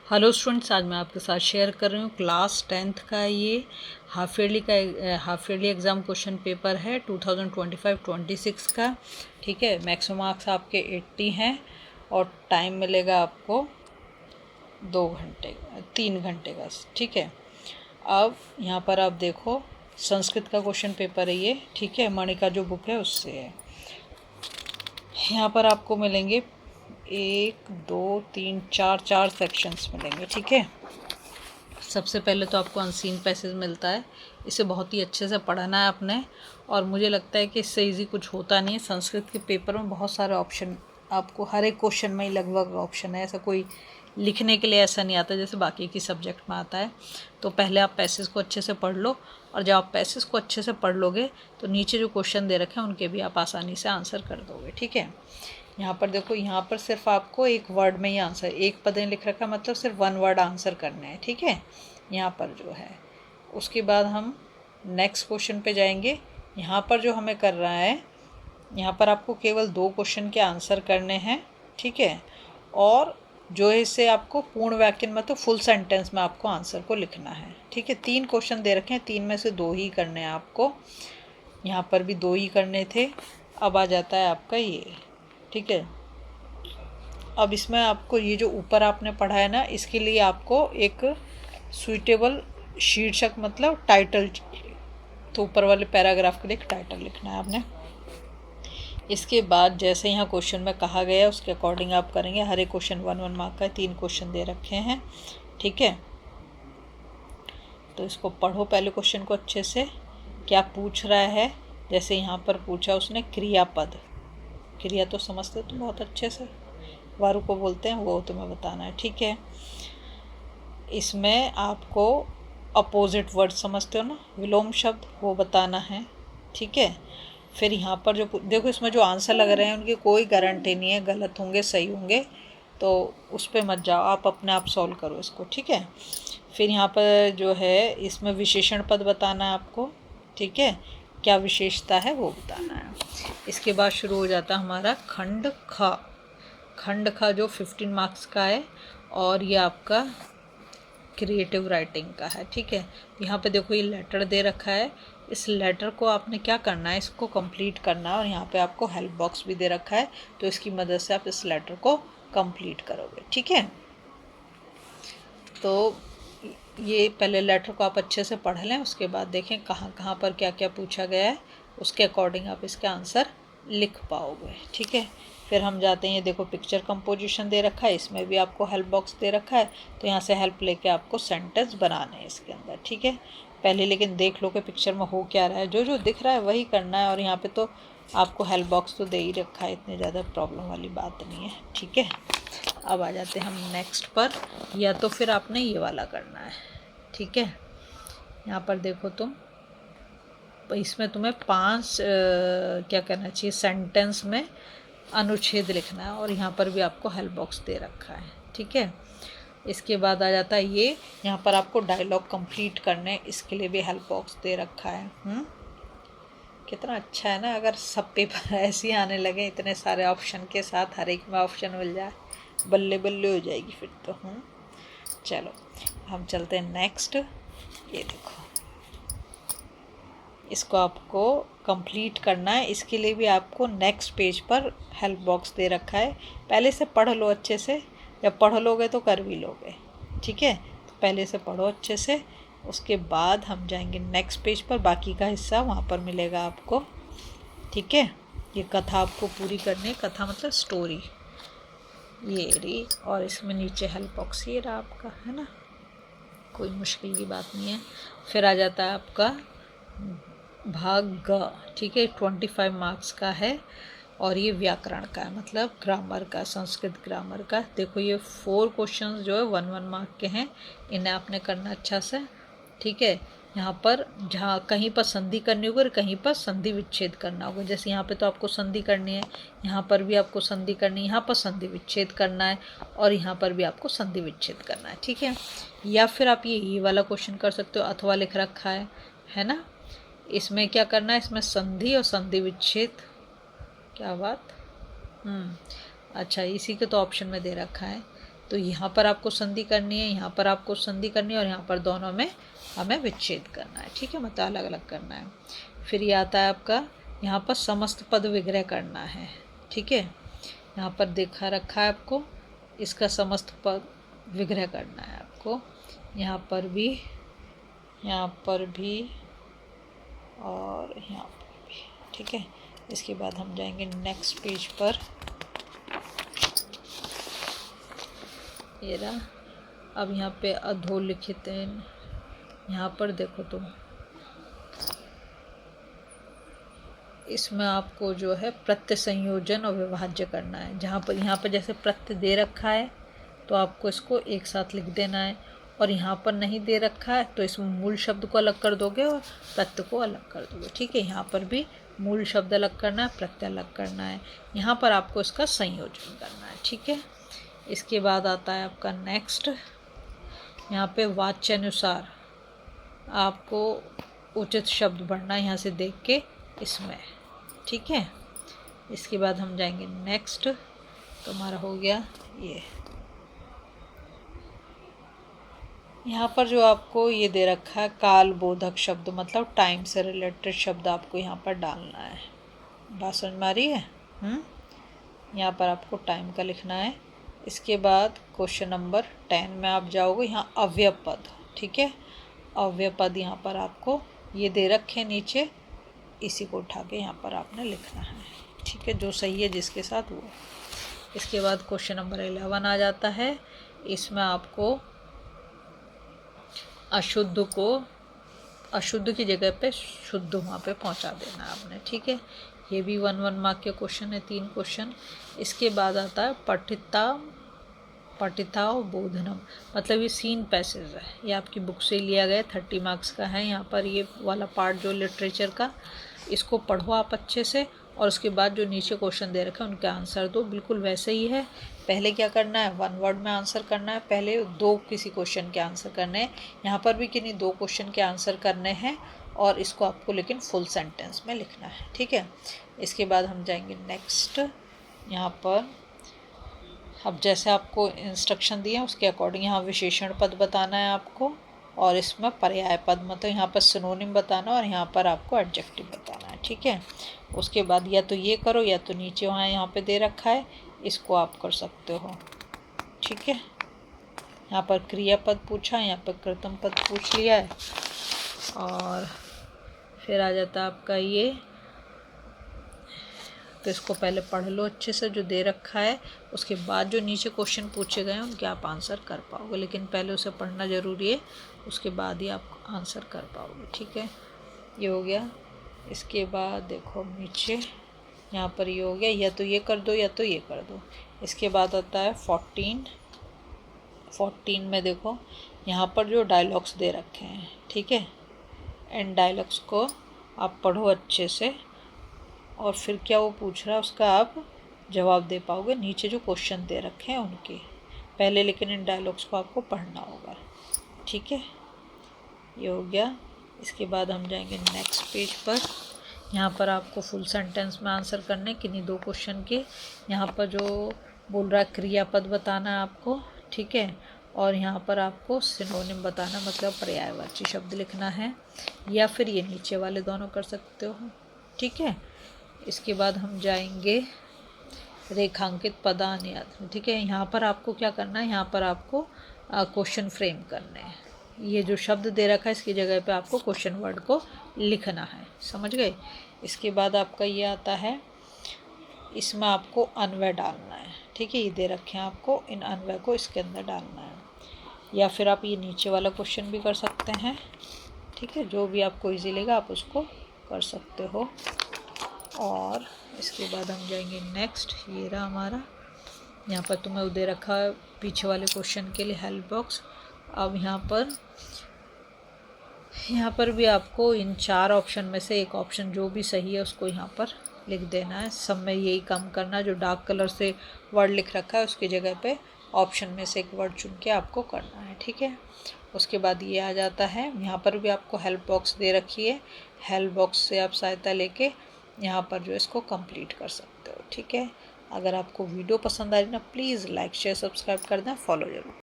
Hello students, आज मैं आपके साथ शेयर कर रही हूँ क्लास 10th का ये half yearly exam question paper है 2025-26 का। ठीक है, मैक्सिमम मार्क्स आपके 80 हैं और टाइम मिलेगा आपको 3 घंटे का। ठीक है, अब यहाँ पर आप देखो, संस्कृत का क्वेश्चन पेपर है ये। ठीक है, मणिका जो बुक है उससे है। यहाँ पर आपको मिलेंगे 1 2 3 4 सेक्शंस मिलेंगे। ठीक है, सबसे पहले तो आपको अनसीन पैसेज मिलता है, इसे बहुत ही अच्छे से पढ़ना है आपने। और मुझे लगता है कि इससे इजी कुछ होता नहीं है। संस्कृत के पेपर में बहुत सारे ऑप्शन, आपको हर एक क्वेश्चन में ही लगभग ऑप्शन है। ऐसा कोई लिखने के लिए ऐसा नहीं आता जैसे बाकी की सब्जेक्ट में आता है। तो पहले आप पैसेज को अच्छे से पढ़ लो, और जब आप पैसेज को अच्छे से पढ़ लोगे तो नीचे जो क्वेश्चन दे रखे हैं उनके भी आप आसानी से आंसर कर दोगे। ठीक है, यहाँ पर देखो, यहाँ पर सिर्फ आपको एक वर्ड में ही आंसर, एक पद नहीं लिख रखा, मतलब सिर्फ 1 वर्ड आंसर करने हैं। ठीक है, यहाँ पर जो है, उसके बाद हम नेक्स्ट क्वेश्चन पे जाएंगे। यहाँ पर जो हमें कर रहा है, यहाँ पर आपको केवल 2 क्वेश्चन के आंसर करने हैं। ठीक है, और जो है इससे आपको पूर्ण वाक्य में, तो फुल सेंटेंस में आपको आंसर को लिखना है। ठीक है, 3 क्वेश्चन दे रखे हैं, 3 में से 2 ही करने हैं आपको। यहाँ पर भी 2 ही करने थे। अब आ जाता है आपका ये। ठीक है, अब इसमें आपको ये जो ऊपर आपने पढ़ा है ना, इसके लिए आपको एक सुइटेबल शीर्षक, मतलब टाइटल, तो ऊपर वाले पैराग्राफ के लिए एक टाइटल लिखना है आपने। इसके बाद जैसे यहाँ क्वेश्चन में कहा गया है उसके अकॉर्डिंग आप करेंगे। हर एक क्वेश्चन 1 मार्क का है, 3 क्वेश्चन दे रखे हैं। ठीक है, तो इसको पढ़ो पहले क्वेश्चन को अच्छे से, क्या पूछ रहा है। जैसे यहाँ पर पूछा उसने क्रियापद, क्रिया तो समझते हो तुम बहुत अच्छे से, वारु को बोलते हैं, वो तुम्हें बताना है। ठीक है, इसमें आपको अपोजिट वर्ड समझते हो ना, विलोम शब्द, वो बताना है। ठीक है, फिर यहाँ पर जो देखो, इसमें जो आंसर लग रहे हैं उनकी कोई गारंटी नहीं है, गलत होंगे सही होंगे, तो उस पर मत जाओ, आप अपने आप सॉल्व करो इसको। ठीक है, फिर यहाँ पर जो है इसमें विशेषण पद बताना है आपको। ठीक है, क्या विशेषता है वो बताना है। इसके बाद शुरू हो जाता है हमारा खंड ख। खंड ख जो 15 मार्क्स का है, और ये आपका क्रिएटिव राइटिंग का है। ठीक है, यहाँ पे देखो ये लेटर दे रखा है, इस लेटर को आपने क्या करना है, इसको कंप्लीट करना है। और यहाँ पे आपको हेल्प बॉक्स भी दे रखा है, तो इसकी मदद से आप इस लेटर को कंप्लीट करोगे। ठीक है, तो ये पहले लेटर को आप अच्छे से पढ़ लें, उसके बाद देखें कहाँ कहाँ पर क्या क्या पूछा गया है, उसके अकॉर्डिंग आप इसके आंसर लिख पाओगे। ठीक है, फिर हम जाते हैं, ये देखो पिक्चर कंपोजिशन दे रखा है, इसमें भी आपको हेल्प बॉक्स दे रखा है, तो यहाँ से हेल्प लेके आपको सेंटेंस बनाने हैं इसके अंदर। ठीक है, पहले लेकिन देख लो कि पिक्चर में हो क्या रहा है, जो जो दिख रहा है वही करना है। और यहाँ पे तो आपको हेल्प बॉक्स तो दे ही रखा है, इतनी ज़्यादा प्रॉब्लम वाली बात नहीं है। ठीक है, अब आ जाते हैं हम नेक्स्ट पर, या तो फिर आपने ये वाला करना है। ठीक है, यहाँ पर देखो तुम, इसमें तुम्हें 5 क्या करना चाहिए, सेंटेंस में अनुच्छेद लिखना है, और यहाँ पर भी आपको हेल्प बॉक्स दे रखा है। ठीक है, इसके बाद आ जाता है ये, यहाँ पर आपको डायलॉग कंप्लीट करने, इसके लिए भी हेल्प बॉक्स दे रखा है। कितना अच्छा है ना, अगर सब पेपर ऐसे ही आने लगे इतने सारे ऑप्शन के साथ, हर एक में ऑप्शन मिल जाए, बल्ले बल्ले हो जाएगी फिर तो। चलो हम चलते हैं नेक्स्ट। ये देखो, इसको आपको कंप्लीट करना है, इसके लिए भी आपको नेक्स्ट पेज पर हेल्प बॉक्स दे रखा है। पहले से पढ़ लो अच्छे से, जब पढ़ लोगे तो कर भी लोगे। ठीक है, तो पहले से पढ़ो अच्छे से, उसके बाद हम जाएंगे नेक्स्ट पेज पर, बाकी का हिस्सा वहाँ पर मिलेगा आपको। ठीक है, ये कथा आपको पूरी करनी है, कथा मतलब स्टोरी, ये रही, और इसमें नीचे हेल्प बॉक्स ये रहा आपका, है ना, कोई मुश्किल की बात नहीं है। फिर आ जाता है आपका भाग ग। ठीक है, 25 मार्क्स का है, और ये व्याकरण का है, मतलब ग्रामर का, संस्कृत ग्रामर का। देखो ये 4 क्वेश्चंस जो है 1 मार्क के हैं, इन्हें आपने करना अच्छा से। ठीक है, यहाँ पर जहाँ कहीं पर संधि करनी होगी और कहीं पर संधि विच्छेद करना होगा। जैसे यहाँ पे तो आपको संधि करनी है, यहाँ पर भी आपको संधि करनी है, यहाँ पर संधि विच्छेद करना है, और यहाँ पर भी आपको संधि विच्छेद करना है। ठीक है, या फिर आप ये वाला क्वेश्चन कर सकते हो, अथवा लिख रखा है ना, इसमें क्या करना है, इसमें संधि और संधि विच्छेद। क्या बात, अच्छा, इसी के तो ऑप्शन में दे रखा है, तो यहाँ पर आपको संधि करनी है, यहाँ पर आपको संधि करनी है, और यहाँ पर दोनों में हमें विच्छेद करना है, ठीक है, मतलब अलग अलग करना है। फिर ये आता है आपका यहाँ पर समस्त पद विग्रह करना है, ठीक है। यहाँ पर देखा रखा है आपको, इसका समस्त पद विग्रह करना है आपको, यहाँ पर भी और यहाँ पर भी, ठीक है। इसके बाद हम जाएंगे नेक्स्ट पेज पर। ये रहा। अब यहाँ पे अधोलिखित, यहाँ पर देखो तुम, इसमें आपको जो है प्रत्यय संयोजन और विभाज्य करना है। जहाँ पर यहाँ पर जैसे प्रत्यय दे रखा है तो आपको इसको एक साथ लिख देना है, और यहाँ पर नहीं दे रखा है तो इसमें मूल शब्द को अलग कर दोगे और प्रत्यय को अलग कर दोगे, ठीक है। यहाँ पर भी मूल शब्द अलग करना है, प्रत्यय अलग करना है, यहाँ पर आपको इसका संयोजन करना है, ठीक है। इसके बाद आता है आपका नेक्स्ट, यहाँ पे वाच्यानुसार आपको उचित शब्द भरना है यहाँ से देख के इसमें, ठीक है। इसके बाद हम जाएंगे नेक्स्ट, तो हमारा हो गया ये। यहाँ पर जो आपको ये दे रखा है काल बोधक शब्द, मतलब टाइम से रिलेटेड शब्द आपको यहाँ पर डालना है। बात समझ में आ रही है? यहाँ पर आपको टाइम का लिखना है। इसके बाद क्वेश्चन नंबर 10 में आप जाओगे, यहाँ अव्यय पद, ठीक है। अव्यय पद यहाँ पर आपको ये दे रखे नीचे, इसी को उठा के यहाँ पर आपने लिखना है, ठीक है, जो सही है जिसके साथ वो। इसके बाद क्वेश्चन नंबर 11 आ जाता है। इसमें आपको अशुद्ध की जगह पे शुद्ध वहाँ पे पहुँचा देना आपने, ठीक है। ये भी 1 मार्क के क्वेश्चन है, 3 क्वेश्चन। इसके बाद आता है पठिता बोधनम, मतलब ये सीन पैसेज है, ये आपकी बुक से लिया गया, 30 मार्क्स का है। यहाँ पर ये वाला पार्ट जो लिटरेचर का, इसको पढ़ो आप अच्छे से, और उसके बाद जो नीचे क्वेश्चन दे रखे हैं उनके आंसर दो, बिल्कुल वैसे ही है। पहले क्या करना है, 1 वर्ड में आंसर करना है, पहले 2 किसी क्वेश्चन के आंसर करने हैं, यहाँ पर भी किन्हीं 2 क्वेश्चन के आंसर करने हैं, और इसको आपको लेकिन फुल सेंटेंस में लिखना है, ठीक है। इसके बाद हम जाएंगे नेक्स्ट। यहाँ पर अब जैसे आपको इंस्ट्रक्शन दिए हैं उसके अकॉर्डिंग यहाँ विशेषण पद बताना है आपको, और इसमें पर्याय पद, मतलब यहाँ पर सिनोनिम बताना, और यहाँ पर आपको एडजेक्टिव बताना है, ठीक है। उसके बाद या तो ये करो, या तो नीचे वहाँ यहाँ पे दे रखा है, इसको आप कर सकते हो, ठीक है। यहाँ पर क्रियापद पूछा, यहाँ पर कृतम पद पूछ लिया है, और फिर आ जाता है आपका ये। तो इसको पहले पढ़ लो अच्छे से जो दे रखा है, उसके बाद जो नीचे क्वेश्चन पूछे गए हैं उनके आप आंसर कर पाओगे, लेकिन पहले उसे पढ़ना ज़रूरी है, उसके बाद ही आप आंसर कर पाओगे, ठीक है। ये हो गया। इसके बाद देखो नीचे यहाँ पर ये हो गया, या तो ये कर दो या तो ये कर दो। इसके बाद आता है 14 में देखो यहाँ पर जो डायलॉग्स दे रखे हैं, ठीक है, इन डायलॉग्स को आप पढ़ो अच्छे से, और फिर क्या वो पूछ रहा है उसका आप जवाब दे पाओगे नीचे जो क्वेश्चन दे रखे हैं उनके पहले, लेकिन इन डायलॉग्स को आपको पढ़ना होगा, ठीक है। ये हो गया। इसके बाद हम जाएंगे नेक्स्ट पेज पर। यहाँ पर आपको फुल सेंटेंस में आंसर करने किन्हीं 2 क्वेश्चन के। यहाँ पर जो बोल रहा है क्रियापद बताना है आपको, ठीक है, और यहाँ पर आपको सिनोनिम बताना, मतलब पर्यायवाची शब्द लिखना है, या फिर ये नीचे वाले दोनों कर सकते हो, ठीक है। इसके बाद हम जाएंगे रेखांकित पदान्वय, ठीक है। यहाँ पर आपको क्या करना है, यहाँ पर आपको क्वेश्चन फ्रेम करने हैं। ये जो शब्द दे रखा है इसकी जगह पे आपको क्वेश्चन वर्ड को लिखना है, समझ गए। इसके बाद आपका ये आता है, इसमें आपको अन्वय डालना है, ठीक है। ये दे रखे हैं आपको, इन अन्वय को इसके अंदर डालना है, या फिर आप ये नीचे वाला क्वेश्चन भी कर सकते हैं, ठीक है, जो भी आपको इजी लगा आप उसको कर सकते हो। और इसके बाद हम जाएंगे नेक्स्ट। ये रहा हमारा, यहाँ पर तुम्हें दे रखा है पीछे वाले क्वेश्चन के लिए हेल्प बॉक्स। अब यहाँ पर भी आपको इन 4 ऑप्शन में से एक ऑप्शन जो भी सही है उसको यहाँ पर लिख देना है। सब में यही काम करना है, जो डार्क कलर से वर्ड लिख रखा है उसकी जगह पे ऑप्शन में से एक वर्ड चुन के आपको करना है, ठीक है। उसके बाद ये आ जाता है, यहाँ पर भी आपको हेल्प बॉक्स दे रखी है, हेल्प बॉक्स से आप सहायता लेके यहाँ पर जो इसको कंप्लीट कर सकते हो, ठीक है। अगर आपको वीडियो पसंद आ रही ना, प्लीज़ लाइक शेयर सब्सक्राइब कर दें, फॉलो जरूर।